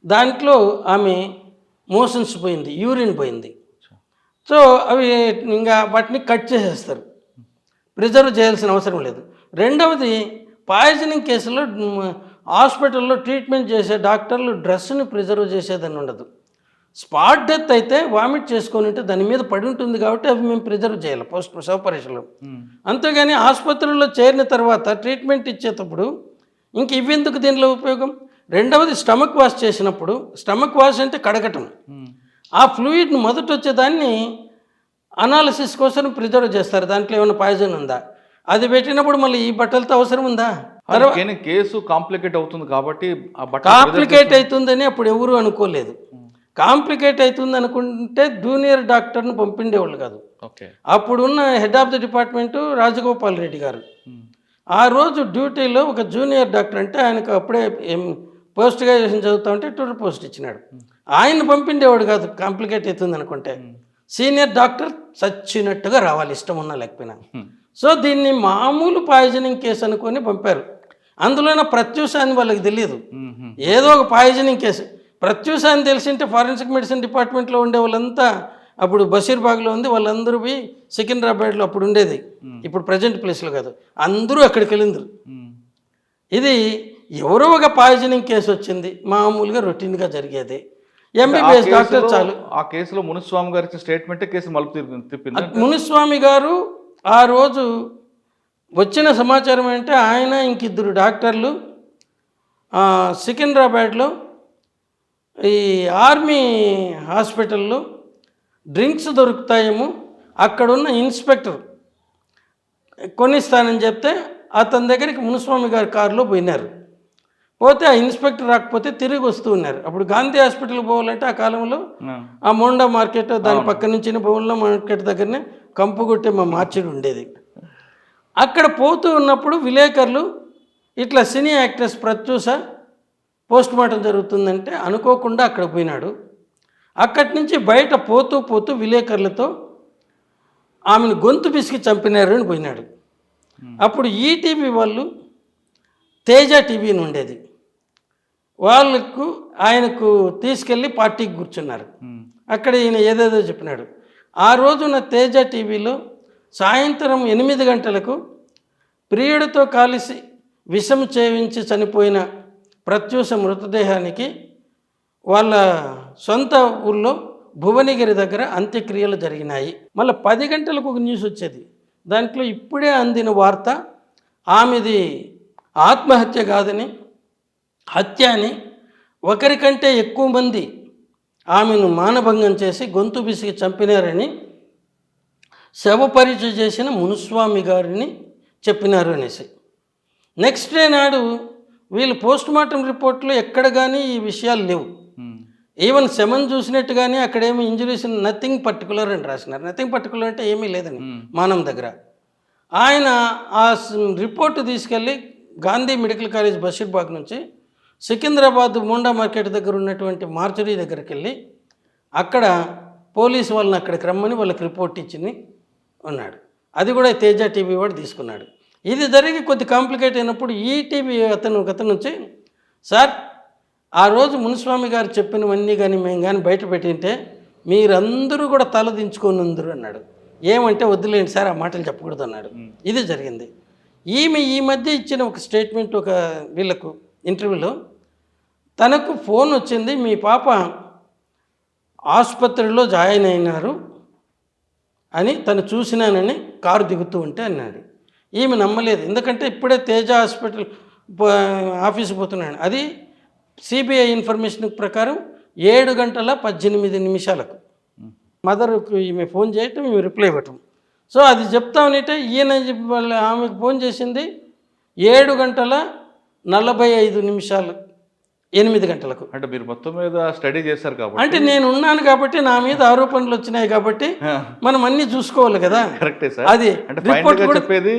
దాంట్లో ఆమె మోషన్స్ పోయింది, యూరిన్ పోయింది. సో అవి ఇంకా వాటిని కట్ చేసేస్తారు, ప్రిజర్వ్ చేయాల్సిన అవసరం లేదు. రెండవది పాయిజనింగ్ కేసులో హాస్పిటల్లో ట్రీట్మెంట్ చేసే డాక్టర్లు డ్రెస్ని ప్రిజర్వ్ చేసేదని ఉండదు. స్పాట్ డెత్ అయితే వామిట్ చేసుకొని ఉంటే దాని మీద పడి ఉంటుంది కాబట్టి అవి మేము ప్రిజర్వ్ చేయాలి పోస్ట్ ఆపరేషన్లో. అంతేగాని ఆసుపత్రుల్లో చేరిన తర్వాత ట్రీట్మెంట్ ఇచ్చేటప్పుడు ఇంక ఇవెందుకు దీనిలో ఉపయోగం? రెండవది స్టమక్ వాష్ చేసినప్పుడు, స్టమక్ వాష్ అంటే కడగటం, ఆ ఫ్లూయిడ్ని మొదట వచ్చేదాన్ని అనాలిసిస్ కోసం ప్రిజర్వ్ చేస్తారు. దాంట్లో ఏమైనా పాయిజన్ ఉందా, అది పెట్టినప్పుడు మళ్ళీ ఈ బట్టలతో అవసరం ఉందా? కేసు కాంప్లికేట్ అవుతుంది కాబట్టి కాంప్లికేట్ అవుతుందని అప్పుడు ఎవరు అనుకోలేదు. కాంప్లికేట్ అవుతుంది అనుకుంటే జూనియర్ డాక్టర్ను పంపిండేవాళ్ళు కాదు. అప్పుడున్న head of the department Rajagopal Reddy గారు ఆ రోజు డ్యూటీలో ఒక జూనియర్ డాక్టర్, అంటే ఆయనకు అప్పుడే పోస్ట్ గ్రాడ్యుయేషన్ చదువుతా ఉంటే టూర్ పోస్ట్ ఇచ్చినాడు, ఆయన పంపిండేవాడు కాదు. కాంప్లికేట్ అవుతుంది అనుకుంటే సీనియర్ డాక్టర్ చచ్చినట్టుగా రావాలి, ఇష్టం ఉన్నా లేకపోయినా. సో దీన్ని మామూలు పాయిజనింగ్ కేసు అనుకొని పంపారు. అందులోనే ప్రత్యూషాన్ని వాళ్ళకి తెలియదు, ఏదో ఒక పాయిజనింగ్ కేసు. ప్రత్యూషాన్ని తెలిసింటే ఫారెన్సిక్ మెడిసిన్ డిపార్ట్మెంట్లో ఉండే వాళ్ళంతా, అప్పుడు బషీర్బాగ్లో ఉంది, వాళ్ళందరూ పోయి సికింద్రాబాద్లో అప్పుడు ఉండేది, ఇప్పుడు ప్రజెంట్ ప్లేస్లో కాదు, అందరూ అక్కడికి వెళ్ళిందరు. ఇది ఎవరో ఒక పాయిజనింగ్ కేసు వచ్చింది, మామూలుగా రొటీన్గా జరిగేది. ఎంబీబీఎస్ డాక్టర్ చాలు. ఆ కేసులో మునుస్వామి గారు ఇచ్చిన స్టేట్మెంటే కేసు మలుపు తిప్పింది. మునుస్వామి గారు ఆ రోజు వచ్చిన సమాచారం అంటే ఆయన ఇంకిద్దరు డాక్టర్లు సికింద్రాబాద్లో ఈ ఆర్మీ హాస్పిటల్లో డ్రింక్స్ దొరుకుతాయేమో, అక్కడున్న ఇన్స్పెక్టర్ కొనిస్తానని చెప్తే అతని దగ్గరికి మునుస్వామి గారి కారులో పోయినారు. పోతే ఆ ఇన్స్పెక్టర్ రాకపోతే తిరిగి వస్తూ ఉన్నారు. అప్పుడు గాంధీ హాస్పిటల్కి పోవాలంటే ఆ కాలంలో ఆ మోండా మార్కెట్ దాని పక్క నుంచి బోండా మార్కెట్ దగ్గరనే కంపుగొట్టే మా మార్చెడు ఉండేది. అక్కడ పోతూ ఉన్నప్పుడు విలేకరులు ఇట్లా సినీ యాక్ట్రెస్ ప్రత్యూష పోస్ట్ మార్టం జరుగుతుందంటే అనుకోకుండా అక్కడ పోయినాడు. అక్కడి నుంచి బయట పోతూ పోతూ విలేకరులతో ఆమెను గొంతు పిసికి చంపినారు అని పోయినాడు. అప్పుడు ఈటీవీ వాళ్ళు తేజ టీవీని ఉండేది, వాళ్ళకు ఆయనకు తీసుకెళ్ళి పార్టీకి కూర్చున్నారు. అక్కడ ఈయన ఏదేదో చెప్పినాడు. ఆ రోజున తేజ టీవీలో సాయంత్రం 8 గంటలకు ప్రియుడితో కలిసి విషం చేయించి చనిపోయిన ప్రత్యూష మృతదేహానికి వాళ్ళ సొంత ఊళ్ళో భువనగిరి దగ్గర అంత్యక్రియలు జరిగినాయి. మళ్ళీ 10 గంటలకు ఒక న్యూస్ వచ్చేది, దాంట్లో ఇప్పుడే అందిన వార్త ఆమెది ఆత్మహత్య కాదని, హత్య అని, ఒకరికంటే ఎక్కువ మంది ఆమెను మానభంగం చేసి గొంతు బిసికి చంపినారని శవ పరీక్ష చేసిన మునుస్వామి గారిని చెప్పినారు అనేసి. నెక్స్ట్ డే నాడు వీళ్ళు పోస్ట్ మార్టం రిపోర్ట్లో ఎక్కడ కానీ ఈ విషయాలు లేవు. ఈవెన్ శమన్ చూసినట్టు కానీ అక్కడేమీ ఇంజురీస్ నథింగ్ పర్టికులర్ అని రాసినారు. నథింగ్ పర్టికులర్ అంటే ఏమీ లేదని మానం దగ్గర. ఆయన ఆ రిపోర్టు తీసుకెళ్ళి గాంధీ మెడికల్ కాలేజ్ బషీర్బాగ్ నుంచి సికింద్రాబాద్ మోండా మార్కెట్ దగ్గర ఉన్నటువంటి మార్చరీ దగ్గరికి వెళ్ళి అక్కడ పోలీసు వాళ్ళని అక్కడికి రమ్మని వాళ్ళకి రిపోర్ట్ ఇచ్చి ఉన్నాడు. అది కూడా తేజ టీవీ వాడు తీసుకున్నాడు. ఇది జరిగి కొద్ది కాంప్లికేట్ అయినప్పుడు ఈటీవీ అతను వచ్చి, సార్ ఆ రోజు మునుస్వామి గారు చెప్పినవన్నీ కానీ మేము కానీ బయట పెట్టింటే మీరందరూ కూడా తల దించుకొని ఉందరు అన్నాడు. ఏమంటే వద్దులేండి సార్, ఆ మాటలు చెప్పకూడదు అన్నాడు. ఇది జరిగింది. ఈమె ఈ మధ్య ఇచ్చిన ఒక స్టేట్మెంట్, ఒక వీళ్ళకు ఇంటర్వ్యూలో తనకు ఫోన్ వచ్చింది, మీ పాప ఆసుపత్రిలో జాయిన్ అయినారు అని తను చూసినానని కారు దిగుతూ ఉంటే అన్నాడు. ఈమె నమ్మలేదు, ఎందుకంటే ఇప్పుడే తేజ హాస్పిటల్ ఆఫీస్కి పోతున్నాడు. అది సిబిఐ ఇన్ఫర్మేషన్ ప్రకారం 7:18 మదర్కు ఈమె ఫోన్ చేయటం, ఈమె రిప్లై ఇవ్వటం. సో అది చెప్తామనంటే ఈయన ఆమెకు ఫోన్ చేసింది 7:45 8 గంటలకు. అంటే మీరు మొత్తం మీద స్టడీ చేశారు కాబట్టి, అంటే నేను ఉన్నాను కాబట్టి నా మీద ఆరోపణలు వచ్చినాయి కాబట్టి మనం అన్నీ చూసుకోవాలి కదా. కరెక్టే సార్. అది రిపోర్ట్ కూడా చెప్పేది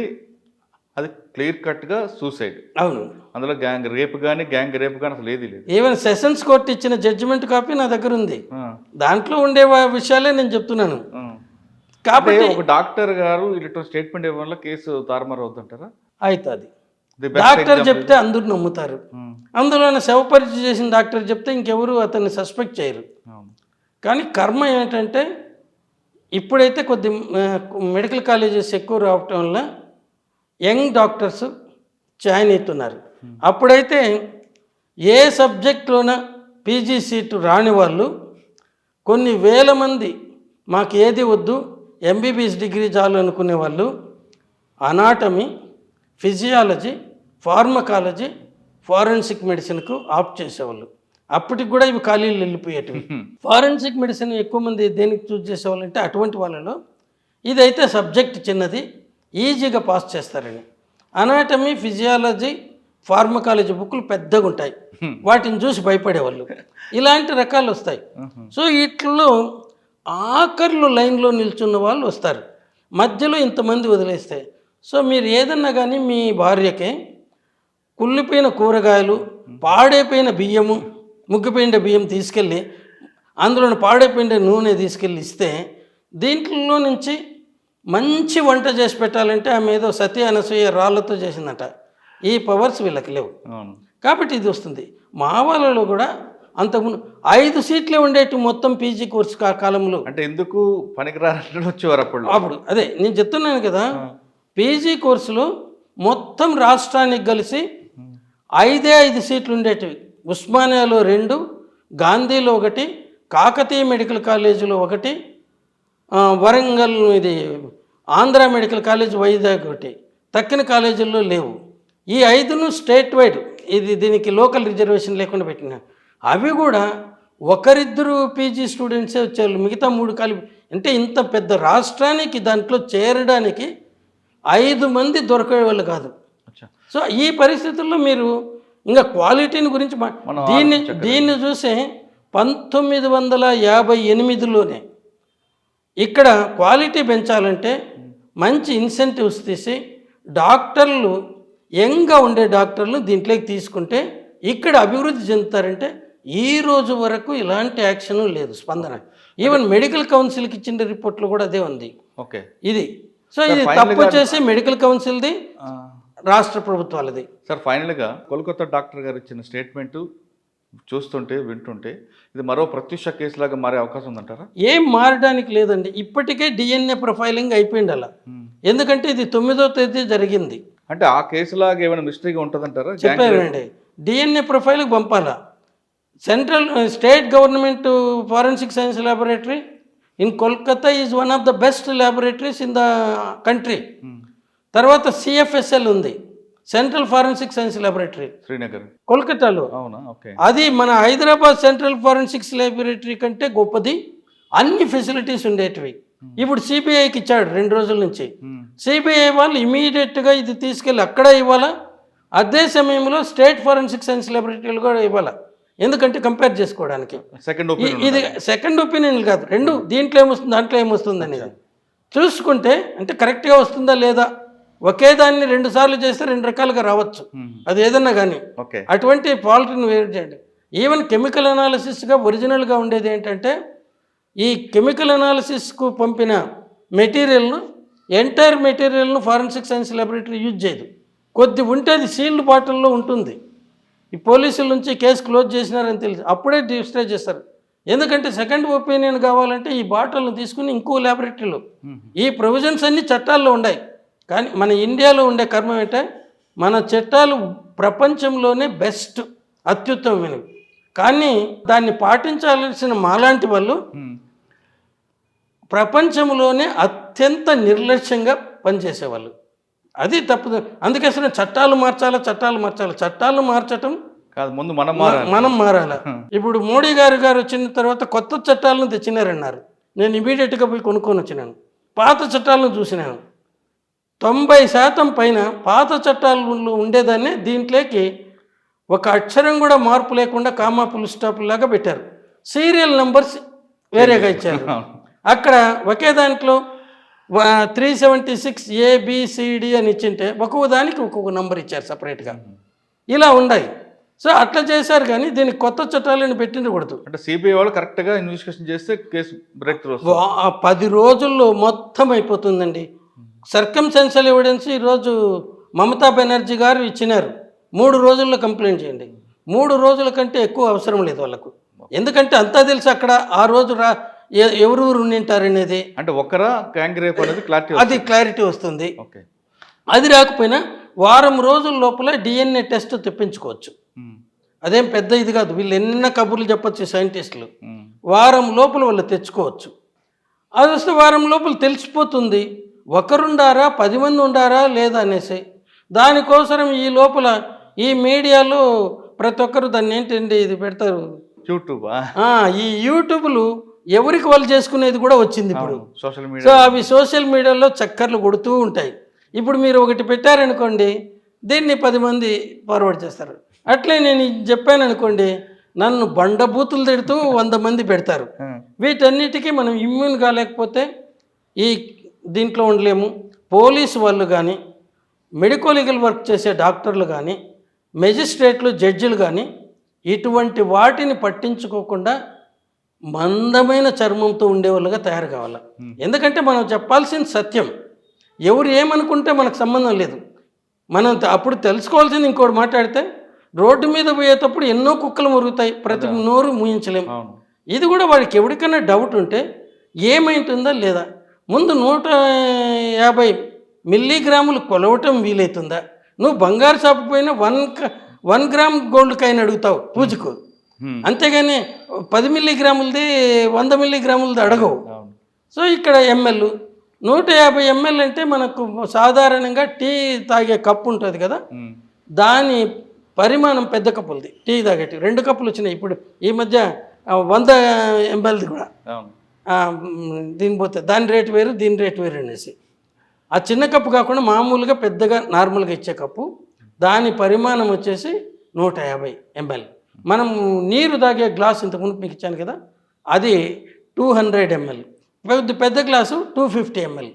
అది క్లియర్ కట్గా సూసైడ్. అవును, అందులో గ్యాంగ్ రేప్ కానీ అసలు ఏది లేదు. ఈవెన్ సెషన్స్ కోర్టు ఇచ్చిన జడ్జిమెంట్ కాపీ నా దగ్గర ఉంది, దాంట్లో ఉండే విషయాలే నేను చెప్తున్నాను. కాబట్టి ఒక డాక్టర్ గారు ఇటు స్టేట్మెంట్ ఇవ్వడం వల్ల కేసు తారుమారు అవుతుంటారా? అవుతుంది. డాక్టర్ చెప్తే అందరూ నమ్ముతారు. అందులోనే శవ పరీక్ష చేసిన డాక్టర్ చెప్తే ఇంకెవరు అతన్ని సస్పెక్ట్ చేయరు. కానీ కర్మ ఏంటంటే ఇప్పుడైతే కొద్ది మెడికల్ కాలేజెస్ ఎక్కువ రావటం వల్ల యంగ్ డాక్టర్స్ జాయిన్ అవుతున్నారు. అప్పుడైతే ఏ సబ్జెక్టులోన పీజీ సీటు రాని వాళ్ళు కొన్ని వేల మంది మాకు ఏది వద్దు ఎంబీబీఎస్ డిగ్రీ చాలు అనుకునే వాళ్ళు అనాటమీ, ఫిజియాలజీ, ఫార్మకాలజీ, ఫారెన్సిక్ మెడిసిన్కు ఆప్ట్ చేసేవాళ్ళు. అప్పటికి కూడా ఇవి ఖాళీలు వెళ్ళిపోయేటివి. ఫారెన్సిక్ మెడిసిన్ ఎక్కువ మంది దేనికి చూస్ చేసేవాళ్ళు అంటే అటువంటి వాళ్ళలో ఇదైతే సబ్జెక్ట్ చిన్నది, ఈజీగా పాస్ చేస్తారని. అనాటమీ, ఫిజియాలజీ, ఫార్మకాలజీ బుక్లు పెద్దగా ఉంటాయి, వాటిని చూసి భయపడేవాళ్ళు. ఇలాంటి రకాలు వస్తాయి. సో వీటిల్లో ఆఖర్లు లైన్లో నిల్చున్న వాళ్ళు వస్తారు, మధ్యలో ఇంతమంది వదిలేస్తే. సో మీరు ఏదన్నా కానీ మీ భార్యకే కుళ్ళిపోయిన కూరగాయలు, పాడైపోయిన బియ్యము, ముగ్గిపోయిన బియ్యం తీసుకెళ్ళి అందులో పాడైపోయిన నూనె తీసుకెళ్ళి ఇస్తే దీంట్లో నుంచి మంచి వంట చేసి పెట్టాలంటే ఆమె ఏదో సతీ అనసూయ రాళ్ళతో చేసిందట. ఈ పవర్స్ వీళ్ళకి లేవు కాబట్టి ఇది వస్తుంది. మా వాళ్ళలో కూడా అంతకుముందు 5 సీట్లే ఉండేవి మొత్తం పీజీ కోర్సు కాలంలో. అంటే ఎందుకు పనికిరానట్లు వచ్చేవారు అప్పుడు అదే నేను చెప్తున్నాను కదా, పీజీ కోర్సులో మొత్తం రాష్ట్రానికి కలిసి 5 సీట్లు ఉండేటివి. ఉస్మానియాలో 2, గాంధీలో 1, కాకతీయ మెడికల్ కాలేజీలో 1, వరంగల్ ఇది ఆంధ్ర మెడికల్ కాలేజ్ వైజాగ్ 1, తక్కిన కాలేజీల్లో లేవు. ఈ 5ను స్టేట్ వైడ్, ఇది దీనికి లోకల్ రిజర్వేషన్ లేకుండా పెట్టిన. అవి కూడా ఒకరిద్దరు పీజీ స్టూడెంట్సే వచ్చారు, మిగతా 3 కలిపి. అంటే ఇంత పెద్ద రాష్ట్రానికి దాంట్లో చేరడానికి 5 మంది దొరికేవాళ్ళు కాదు. సో ఈ పరిస్థితుల్లో మీరు ఇంకా క్వాలిటీని గురించి దీన్ని చూసే 1958లోనే ఇక్కడ క్వాలిటీ పెంచాలంటే మంచి ఇన్సెంటివ్స్ తీసి డాక్టర్లు యంగ్గా ఉండే డాక్టర్లు దీంట్లోకి తీసుకుంటే ఇక్కడ అభివృద్ధి చెందుతారంటే ఈ రోజు వరకు ఇలాంటి యాక్షన్ లేదు, స్పందన. ఈవెన్ మెడికల్ కౌన్సిల్కి ఇచ్చిన రిపోర్ట్లో కూడా అదే ఉంది. ఓకే, ఇది సో ఇది తప్పు చేసి మెడికల్ కౌన్సిల్ది, రాష్ట్ర ప్రభుత్వాలది. సార్ ఫైనల్గా కోల్కతా డాక్టర్ గారు ఇచ్చిన స్టేట్మెంటు చూస్తుంటే వింటుంటే ఇది మరో ప్రత్యక్ష కేసులాగా మారే అవకాశం ఉందంటారా? ఏం మారడానికి లేదండి. ఇప్పటికే డిఎన్ఏ ప్రొఫైలింగ్ అయిపోయింది అలా. ఎందుకంటే ఇది 9వ తేదీ జరిగింది. అంటే ఆ కేసులాగా ఏమైనా మిస్టరీగా ఉంటుందంటారా? చెప్పారండి, డిఎన్ఏ ప్రొఫైల్కి పంపాలా. Central state government forensic science laboratory in Kolkata is one of the best laboratories in the country. తర్వాత సిఎఫ్ఎస్ఎల్ ఉంది, central forensic science laboratory, Srinagar, కోల్కతాలో. అవునా? ఓకే. అది మన హైదరాబాద్ సెంట్రల్ ఫారెన్సిక్స్ ల్యాబొరేటరీ కంటే గొప్పది, అన్ని ఫెసిలిటీస్ ఉండేటివి. ఇప్పుడు సిబిఐకి ఇచ్చాడు 2 రోజుల నుంచి. సిబిఐ వాళ్ళు ఇమీడియట్గా ఇది తీసుకెళ్ళి అక్కడ ఇవ్వాలా, అదే సమయంలో స్టేట్ ఫారెన్సిక్ సైన్స్ ల్యాబొరేటరీలు కూడా ఇవ్వాలా. ఎందుకంటే కంపేర్ చేసుకోవడానికి. ఇది సెకండ్ ఒపీనియన్ కాదు, 2 దీంట్లో ఏమొస్తుంది దాంట్లో ఏమొస్తుంది అనేది చూసుకుంటే అంటే కరెక్ట్గా వస్తుందా లేదా. ఒకే దాన్ని 2 సార్లు చేస్తే 2 రకాలుగా రావచ్చు, అది ఏదన్నా కానీ. అటువంటి ఫాల్ట్ని వేరు చేయండి. ఈవెన్ కెమికల్ అనాలిసిస్గా ఒరిజినల్గా ఉండేది ఏంటంటే ఈ కెమికల్ అనాలిసిస్కు పంపిన మెటీరియల్ను, ఎంటైర్ మెటీరియల్ను ఫారెన్సిక్ సైన్స్ ల్యాబొరేటరీ యూజ్ చేయదు. కొద్ది ఉంటే అది సీల్డ్ బాటిల్లో ఉంటుంది. ఈ పోలీసుల నుంచి కేసు క్లోజ్ చేసినారని తెలిసి అప్పుడే డిస్ట్రాయ్ చేస్తారు. ఎందుకంటే సెకండ్ ఒపీనియన్ కావాలంటే ఈ బాటిల్ను తీసుకుని ఇంకో ల్యాబొరేటరీలో. ఈ ప్రొవిజన్స్ అన్ని చట్టాల్లో ఉన్నాయి. కానీ మన ఇండియాలో ఉండే కర్మం ఏంటంటే మన చట్టాలు ప్రపంచంలోనే బెస్ట్, అత్యుత్తమమైనవి. కానీ దాన్ని పాటించాల్సిన మాలాంటి వాళ్ళు ప్రపంచంలోనే అత్యంత నిర్లక్ష్యంగా పనిచేసేవాళ్ళు. అది తప్పు. అందుకే అసలు చట్టాలు మార్చాలి. చట్టాలు మార్చటం కాదు, ముందు మనం మారాలి. ఇప్పుడు మోడీ గారు వచ్చిన తర్వాత కొత్త చట్టాలను తెచ్చినారన్నారు. నేను ఇమీడియట్గా పోయి కొనుక్కొని వచ్చినాను. పాత చట్టాలను చూసినాను. 90% పైన పాత చట్టాలు ఉండేదాన్ని దీంట్లోకి ఒక అక్షరం కూడా మార్పు లేకుండా కామా ఫుల్ స్టాప్ లాగా పెట్టారు. సీరియల్ నంబర్స్ వేరేగా ఇచ్చారు. అక్కడ ఒకే దాంట్లో 376 ABCD అని ఇచ్చింటే ఒక్కొక్క దానికి ఒక్కొక్క నంబర్ ఇచ్చారు సపరేట్గా. ఇలా ఉన్నాయి. సో అట్లా చేశారు. కానీ దీనికి కొత్త చట్టాలను పెట్టిండకూడదు. అంటే సిబిఐ వాళ్ళు కరెక్ట్గా ఇన్వెస్టిగేషన్ చేస్తే కేసు బ్రేక్ త్రూ 10 రోజుల్లో మొత్తం అయిపోతుందండి. సర్కమ్స్టెన్షియల్ ఎవిడెన్స్ ఈరోజు మమతా బెనర్జీ గారు ఇచ్చినారు. 3 రోజుల్లో కంప్లైంట్ చేయండి. 3 రోజుల కంటే ఎక్కువ అవసరం లేదు వాళ్ళకు. ఎందుకంటే అంతా తెలుసు అక్కడ ఆ రోజు ఎవరెవరు ఉండింటారనేది. అంటే ఒకరా గ్యాంగ్ రేప్ అనేది క్లారిటీ వస్తుంది. అది రాకపోయినా వారం రోజుల లోపల డిఎన్ఏ టెస్ట్ తెప్పించుకోవచ్చు. అదేం పెద్ద ఇది కాదు. వీళ్ళు ఎన్న కబుర్లు చెప్పొచ్చు సైంటిస్టులు. ఉమ్. వారం లోపల వాళ్ళు తెచ్చుకోవచ్చు. అది వస్తే వారం లోపల తెలిసిపోతుంది ఒకరుండారా 10 మంది ఉండారా లేదా అనేసి. దానికోసం ఈ లోపల ఈ మీడియాలో ప్రతి ఒక్కరు దాన్ని ఏంటండి ఇది పెడతారు. యూట్యూబా? ఈ యూట్యూబ్లు ఎవరికి వాళ్ళు చేసుకునేది కూడా వచ్చింది ఇప్పుడు. Social so media. అవి సోషల్ మీడియాలో చక్కర్లు కొడుతూ ఉంటాయి. ఇప్పుడు మీరు ఒకటి పెట్టారనుకోండి, దీన్ని 10 మంది ఫార్వర్డ్ చేస్తారు. అట్లే నేను ఇది చెప్పాను అనుకోండి, నన్ను బండబూతులు తిడుతూ 100 మంది పెడతారు. వీటన్నిటికీ మనం ఇమ్యూన్ కాలేకపోతే ఈ దీంట్లో ఉండలేము. పోలీసు వాళ్ళు కానీ, మెడికల్ లీగల్ వర్క్ చేసే డాక్టర్లు కానీ, మెజిస్ట్రేట్లు, జడ్జిలు కానీ ఇటువంటి వాటిని పట్టించుకోకుండా మందమైన చర్మంతో ఉండేవాళ్ళుగా తయారు కావాలి. ఎందుకంటే మనం చెప్పాల్సిన సత్యం. ఎవరు ఏమనుకుంటే మనకు సంబంధం లేదు. మనం అప్పుడు తెలుసుకోవాల్సింది ఇంకోటి మాట్లాడితే, రోడ్డు మీద పోయేటప్పుడు ఎన్నో కుక్కలు మురుగుతాయి, ప్రతి నోరు మూయించలేము. ఇది కూడా వాడికి ఎవరికైనా డౌట్ ఉంటే ఏమైంటుందా లేదా, ముందు 150 మిల్లీగ్రాములు కొలవటం వీలవుతుందా? నువ్వు బంగారు షాపు పోయినా 1 గ్రామ్ గోల్డ్ కాయిన్ అడుగుతావు పూజకు, అంతేగాని 10 మిల్లీగ్రాములది 100 మిల్లీగ్రాములది అడగవు. సో ఇక్కడ ఎంఎల్ 150 ఎంఎల్ అంటే మనకు సాధారణంగా టీ తాగే కప్పు ఉంటుంది కదా, దాని పరిమాణం పెద్ద కప్పులది. టీ తాగేటి 2 కప్పులు వచ్చినాయి ఇప్పుడు ఈ మధ్య, 100 ఎంఎల్ది కూడా. దీని పోతే దాని రేటు వేరు, దీని రేటు వేరు అనేసి. ఆ చిన్న కప్పు కాకుండా మామూలుగా పెద్దగా నార్మల్గా ఇచ్చే కప్పు, దాని పరిమాణం వచ్చేసి 150 ఎంఎల్. మనం నీరు తాగే గ్లాస్ ఇంతకుముందు మీకు ఇచ్చాను కదా, అది 200 ఎంఎల్. పెద్ద గ్లాసు 250 ఎంఎల్.